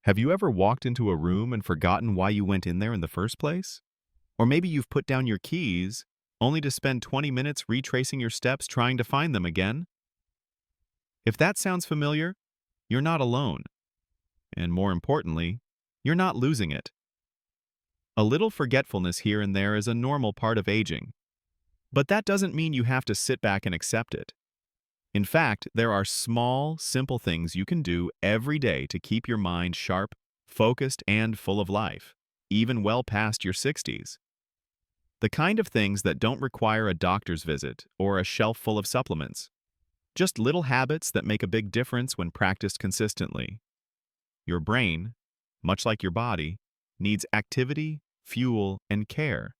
Have you ever walked into a room and forgotten why you went in there in the first place? Or maybe you've put down your keys only to spend 20 minutes retracing your steps trying to find them again? If that sounds familiar, you're not alone. And more importantly, you're not losing it. A little forgetfulness here and there is a normal part of aging. But that doesn't mean you have to sit back and accept it. In fact, there are small, simple things you can do every day to keep your mind sharp, focused, and full of life, even well past your 60s. The kind of things that don't require a doctor's visit or a shelf full of supplements. Just little habits that make a big difference when practiced consistently. Your brain, much like your body, needs activity, fuel, and care.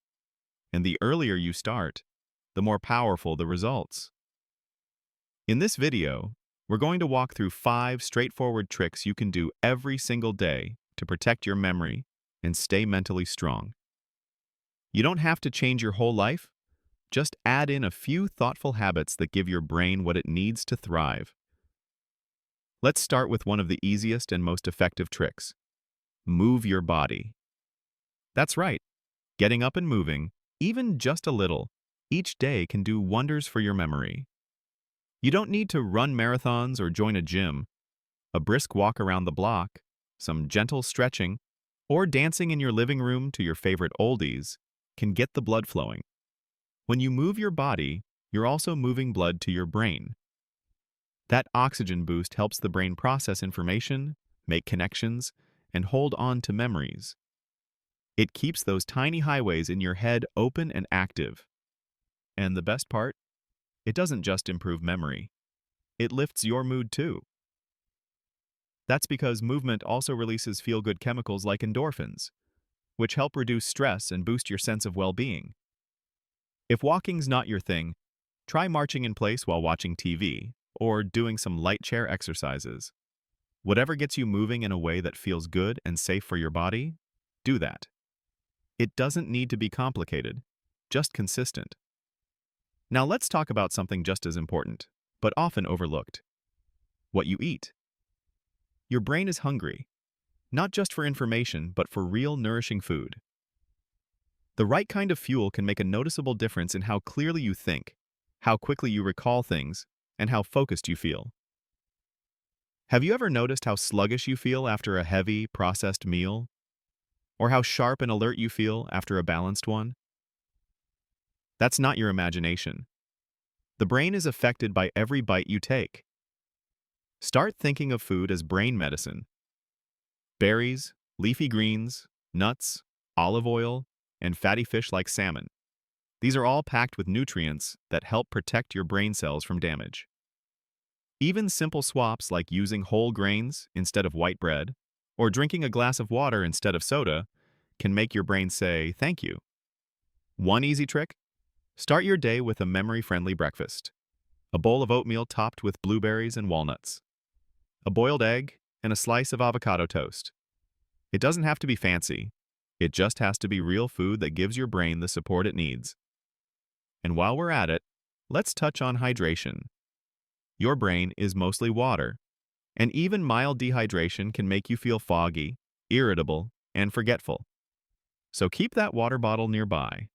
And the earlier you start, the more powerful the results. In this video, we're going to walk through 5 straightforward tricks you can do every single day to protect your memory and stay mentally strong. You don't have to change your whole life, just add in a few thoughtful habits that give your brain what it needs to thrive. Let's start with one of the easiest and most effective tricks. Move your body. That's right, getting up and moving, even just a little, each day can do wonders for your memory. You don't need to run marathons or join a gym. A brisk walk around the block, some gentle stretching, or dancing in your living room to your favorite oldies can get the blood flowing. When you move your body, you're also moving blood to your brain. That oxygen boost helps the brain process information, make connections, and hold on to memories. It keeps those tiny highways in your head open and active. And the best part? It doesn't just improve memory. It lifts your mood too. That's because movement also releases feel-good chemicals like endorphins, which help reduce stress and boost your sense of well-being. If walking's not your thing, try marching in place while watching TV or doing some light chair exercises. Whatever gets you moving in a way that feels good and safe for your body, do that. It doesn't need to be complicated, just consistent. Now let's talk about something just as important, but often overlooked. What you eat. Your brain is hungry, not just for information, but for real nourishing food. The right kind of fuel can make a noticeable difference in how clearly you think, how quickly you recall things, and how focused you feel. Have you ever noticed how sluggish you feel after a heavy, processed meal? Or how sharp and alert you feel after a balanced one? That's not your imagination. The brain is affected by every bite you take. Start thinking of food as brain medicine. Berries, leafy greens, nuts, olive oil, and fatty fish like salmon. These are all packed with nutrients that help protect your brain cells from damage. Even simple swaps like using whole grains instead of white bread or drinking a glass of water instead of soda can make your brain say thank you. One easy trick? Start your day with a memory-friendly breakfast. A bowl of oatmeal topped with blueberries and walnuts. A boiled egg and a slice of avocado toast. It doesn't have to be fancy. It just has to be real food that gives your brain the support it needs. And while we're at it, let's touch on hydration. Your brain is mostly water, and even mild dehydration can make you feel foggy, irritable, and forgetful. So keep that water bottle nearby.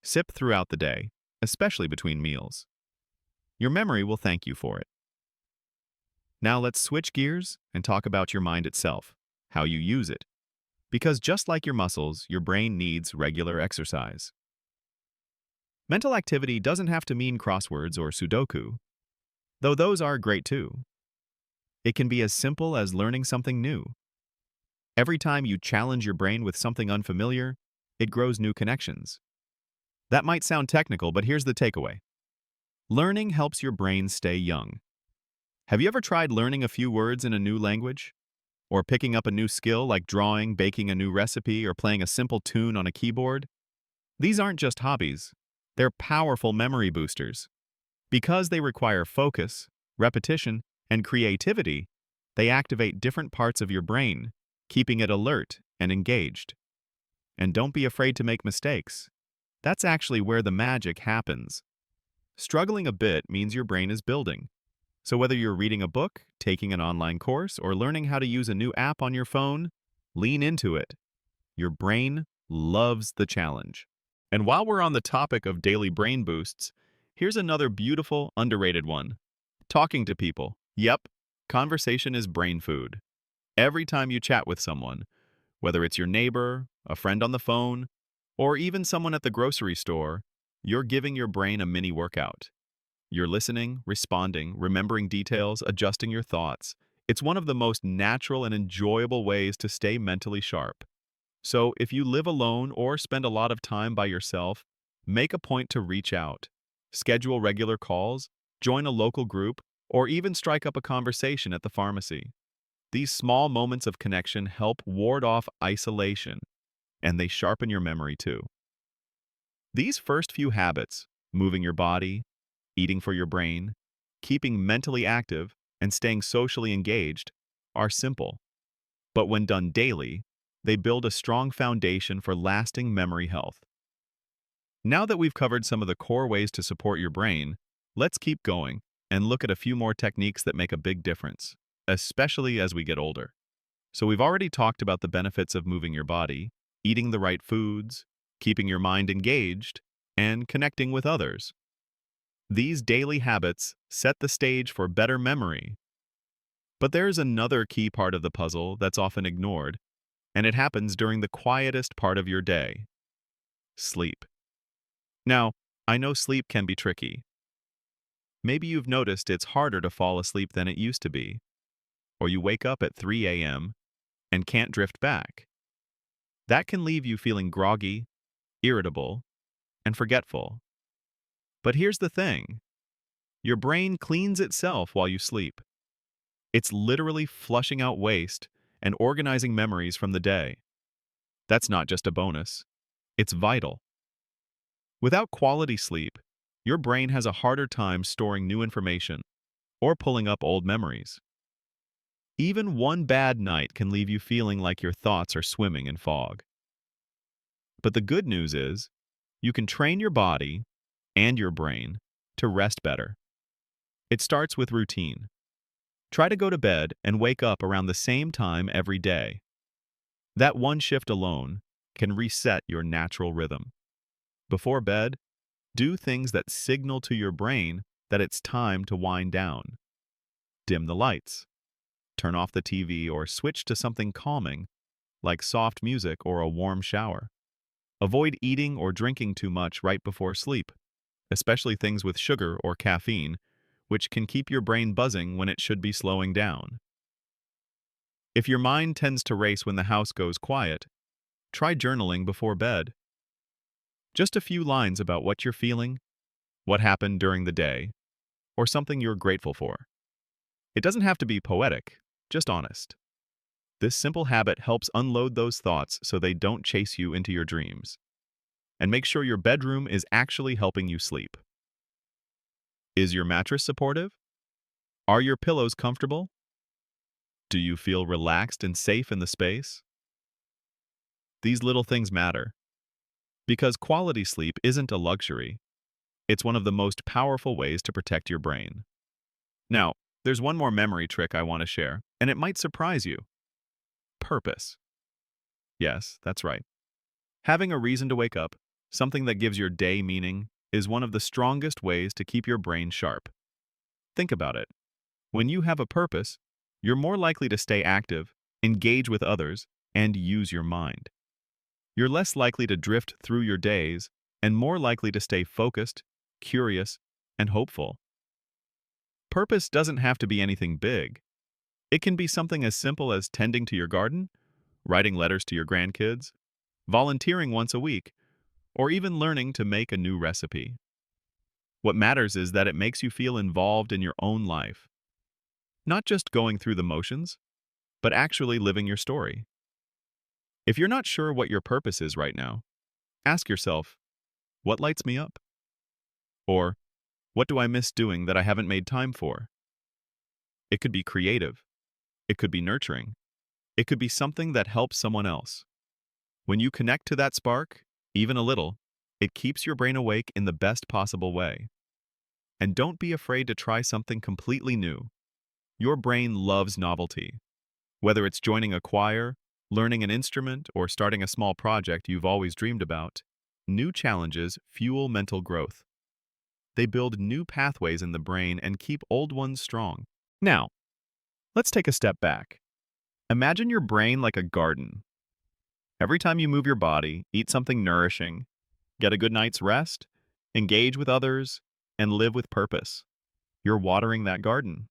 Sip throughout the day, especially between meals. Your memory will thank you for it. Now let's switch gears and talk about your mind itself, how you use it. Because just like your muscles, your brain needs regular exercise. Mental activity doesn't have to mean crosswords or Sudoku, though those are great too. It can be as simple as learning something new. Every time you challenge your brain with something unfamiliar, it grows new connections. That might sound technical, but here's the takeaway. Learning helps your brain stay young. Have you ever tried learning a few words in a new language? Or picking up a new skill like drawing, baking a new recipe, or playing a simple tune on a keyboard? These aren't just hobbies. They're powerful memory boosters. Because they require focus, repetition, and creativity, they activate different parts of your brain, keeping it alert and engaged. And don't be afraid to make mistakes. That's actually where the magic happens. Struggling a bit means your brain is building. So whether you're reading a book, taking an online course, or learning how to use a new app on your phone, lean into it. Your brain loves the challenge. And while we're on the topic of daily brain boosts, here's another beautiful, underrated one. Talking to people. Yep, conversation is brain food. Every time you chat with someone, whether it's your neighbor, a friend on the phone, or even someone at the grocery store, you're giving your brain a mini workout. You're listening, responding, remembering details, adjusting your thoughts. It's one of the most natural and enjoyable ways to stay mentally sharp. So if you live alone or spend a lot of time by yourself, make a point to reach out. Schedule regular calls, join a local group, or even strike up a conversation at the pharmacy. These small moments of connection help ward off isolation, and they sharpen your memory too. These first few habits, moving your body, eating for your brain, keeping mentally active, and staying socially engaged, are simple. But when done daily, they build a strong foundation for lasting memory health. Now that we've covered some of the core ways to support your brain, let's keep going and look at a few more techniques that make a big difference, especially as we get older. So we've already talked about the benefits of moving your body, eating the right foods, keeping your mind engaged, and connecting with others. These daily habits set the stage for better memory. But there's another key part of the puzzle that's often ignored, and it happens during the quietest part of your day: sleep. Now, I know sleep can be tricky. Maybe you've noticed it's harder to fall asleep than it used to be, or you wake up at 3 a.m. and can't drift back. That can leave you feeling groggy, irritable, and forgetful. But here's the thing: your brain cleans itself while you sleep. It's literally flushing out waste and organizing memories from the day. That's not just a bonus, it's vital. Without quality sleep, your brain has a harder time storing new information or pulling up old memories. Even one bad night can leave you feeling like your thoughts are swimming in fog. But the good news is, you can train your body and your brain to rest better. It starts with routine. Try to go to bed and wake up around the same time every day. That one shift alone can reset your natural rhythm. Before bed, do things that signal to your brain that it's time to wind down. Dim the lights, turn off the TV, or switch to something calming, like soft music or a warm shower. Avoid eating or drinking too much right before sleep, especially things with sugar or caffeine, which can keep your brain buzzing when it should be slowing down. If your mind tends to race when the house goes quiet, try journaling before bed. Just a few lines about what you're feeling, what happened during the day, or something you're grateful for. It doesn't have to be poetic, just honest. This simple habit helps unload those thoughts so they don't chase you into your dreams. And make sure your bedroom is actually helping you sleep. Is your mattress supportive? Are your pillows comfortable? Do you feel relaxed and safe in the space? These little things matter, because quality sleep isn't a luxury. It's one of the most powerful ways to protect your brain. Now, there's one more memory trick I want to share, and it might surprise you. Purpose. Yes, that's right. Having a reason to wake up, something that gives your day meaning, is one of the strongest ways to keep your brain sharp. Think about it. When you have a purpose, you're more likely to stay active, engage with others, and use your mind. You're less likely to drift through your days and more likely to stay focused, curious, and hopeful. Purpose doesn't have to be anything big. It can be something as simple as tending to your garden, writing letters to your grandkids, volunteering once a week, or even learning to make a new recipe. What matters is that it makes you feel involved in your own life, not just going through the motions, but actually living your story. If you're not sure what your purpose is right now, ask yourself, what lights me up? Or, what do I miss doing that I haven't made time for? It could be creative. It could be nurturing. It could be something that helps someone else. When you connect to that spark, even a little, it keeps your brain awake in the best possible way. And don't be afraid to try something completely new. Your brain loves novelty. Whether it's joining a choir, learning an instrument, or starting a small project you've always dreamed about, new challenges fuel mental growth. They build new pathways in the brain and keep old ones strong. Now, let's take a step back. Imagine your brain like a garden. Every time you move your body, eat something nourishing, get a good night's rest, engage with others, and live with purpose, you're watering that garden.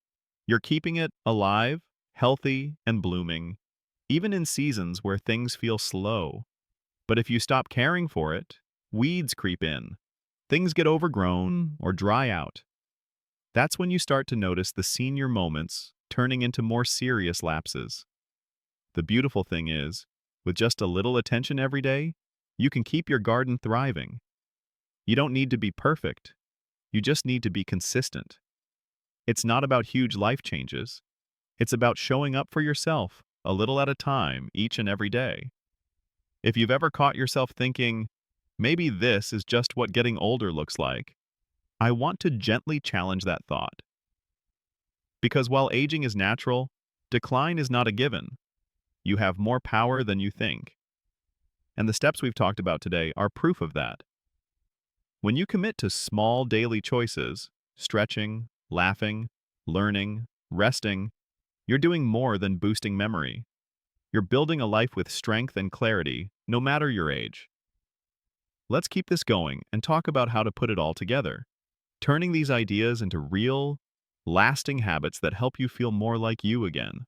You're keeping it alive, healthy, and blooming, even in seasons where things feel slow. But if you stop caring for it, weeds creep in, things get overgrown or dry out. That's when you start to notice the senior moments turning into more serious lapses. The beautiful thing is, with just a little attention every day, you can keep your garden thriving. You don't need to be perfect. You just need to be consistent. It's not about huge life changes. It's about showing up for yourself, a little at a time, each and every day. If you've ever caught yourself thinking, maybe this is just what getting older looks like, I want to gently challenge that thought. Because while aging is natural, decline is not a given. You have more power than you think. And the steps we've talked about today are proof of that. When you commit to small daily choices, stretching, laughing, learning, resting, you're doing more than boosting memory. You're building a life with strength and clarity, no matter your age. Let's keep this going and talk about how to put it all together, turning these ideas into real, lasting habits that help you feel more like you again.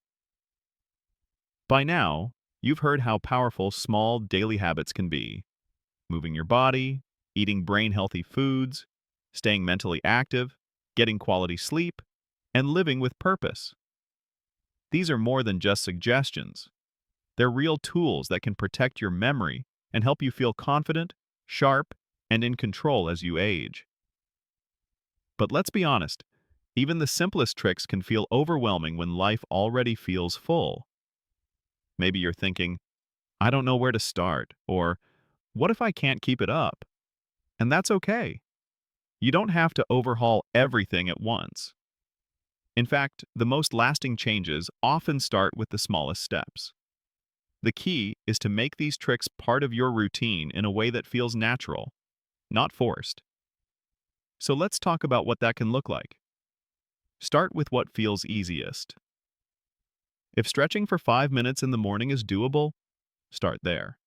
By now, you've heard how powerful small daily habits can be. Moving your body, eating brain-healthy foods, staying mentally active, getting quality sleep, and living with purpose. These are more than just suggestions. They're real tools that can protect your memory and help you feel confident, sharp, and in control as you age. But let's be honest, even the simplest tricks can feel overwhelming when life already feels full. Maybe you're thinking, I don't know where to start, or what if I can't keep it up? And that's okay. You don't have to overhaul everything at once. In fact, the most lasting changes often start with the smallest steps. The key is to make these tricks part of your routine in a way that feels natural, not forced. So let's talk about what that can look like. Start with what feels easiest. If stretching for 5 minutes in the morning is doable, start there.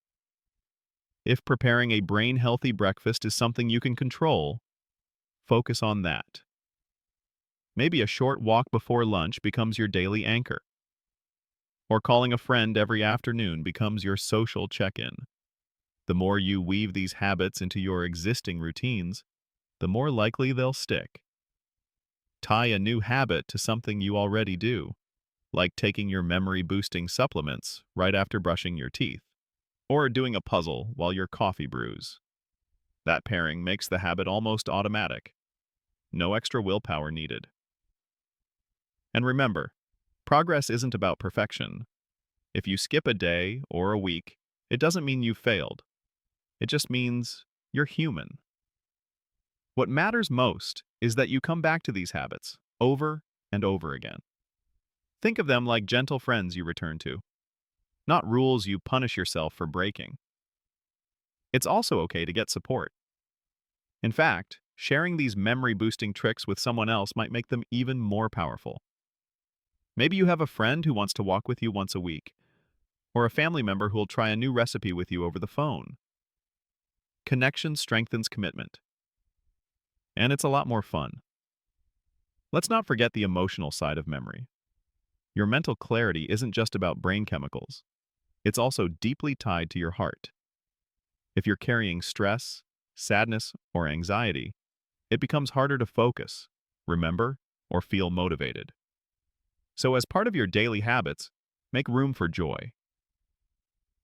If preparing a brain-healthy breakfast is something you can control, focus on that. Maybe a short walk before lunch becomes your daily anchor. Or calling a friend every afternoon becomes your social check-in. The more you weave these habits into your existing routines, the more likely they'll stick. Tie a new habit to something you already do, like taking your memory-boosting supplements right after brushing your teeth, or doing a puzzle while your coffee brews. That pairing makes the habit almost automatic. No extra willpower needed. And remember, progress isn't about perfection. If you skip a day or a week, it doesn't mean you failed. It just means you're human. What matters most is that you come back to these habits over and over again. Think of them like gentle friends you return to, not rules you punish yourself for breaking. It's also okay to get support. In fact, sharing these memory-boosting tricks with someone else might make them even more powerful. Maybe you have a friend who wants to walk with you once a week, or a family member who will try a new recipe with you over the phone. Connection strengthens commitment. And it's a lot more fun. Let's not forget the emotional side of memory. Your mental clarity isn't just about brain chemicals. It's also deeply tied to your heart. If you're carrying stress, sadness, or anxiety, it becomes harder to focus, remember, or feel motivated. So as part of your daily habits, make room for joy.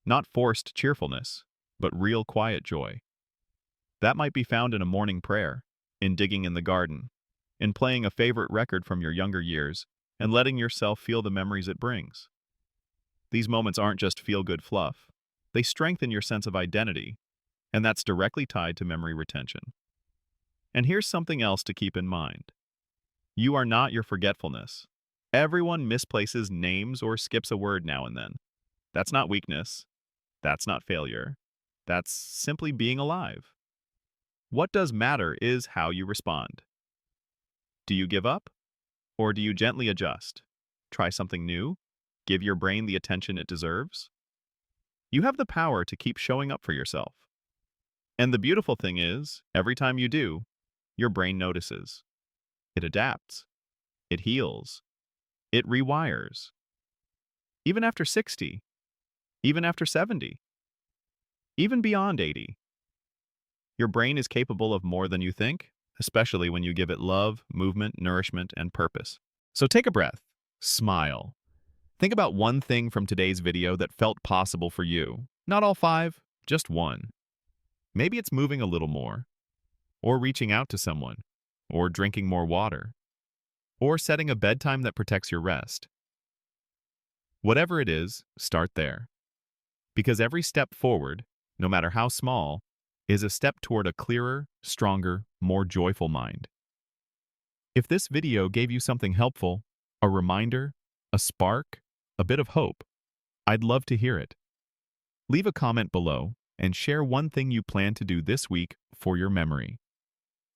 Not forced cheerfulness, but real quiet joy. That might be found in a morning prayer, in digging in the garden, in playing a favorite record from your younger years, and letting yourself feel the memories it brings. These moments aren't just feel-good fluff. They strengthen your sense of identity, and that's directly tied to memory retention. And here's something else to keep in mind. You are not your forgetfulness. Everyone misplaces names or skips a word now and then. That's not weakness. That's not failure. That's simply being alive. What does matter is how you respond. Do you give up? Or do you gently adjust? Try something new? Give your brain the attention it deserves? You have the power to keep showing up for yourself. And the beautiful thing is, every time you do, your brain notices. It adapts. It heals. It rewires. Even after 60, even after 70, even beyond 80, your brain is capable of more than you think, especially when you give it love, movement, nourishment, and purpose. So take a breath. Smile. Think about one thing from today's video that felt possible for you. Not all 5, just one. Maybe it's moving a little more, or reaching out to someone, or drinking more water, or setting a bedtime that protects your rest. Whatever it is, start there. Because every step forward, no matter how small, is a step toward a clearer, stronger, more joyful mind. If this video gave you something helpful, a reminder, a spark, a bit of hope, I'd love to hear it. Leave a comment below and share one thing you plan to do this week for your memory.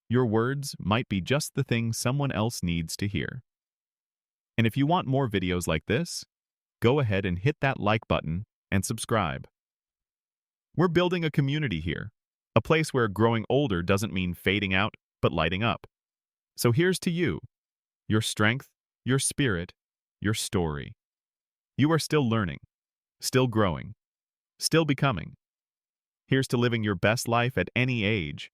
Your words might be just the thing someone else needs to hear. And if you want more videos like this, go ahead and hit that like button and subscribe. We're building a community here, a place where growing older doesn't mean fading out, but lighting up. So here's to you, your strength, your spirit, your story. You are still learning, still growing, still becoming. Here's to living your best life at any age,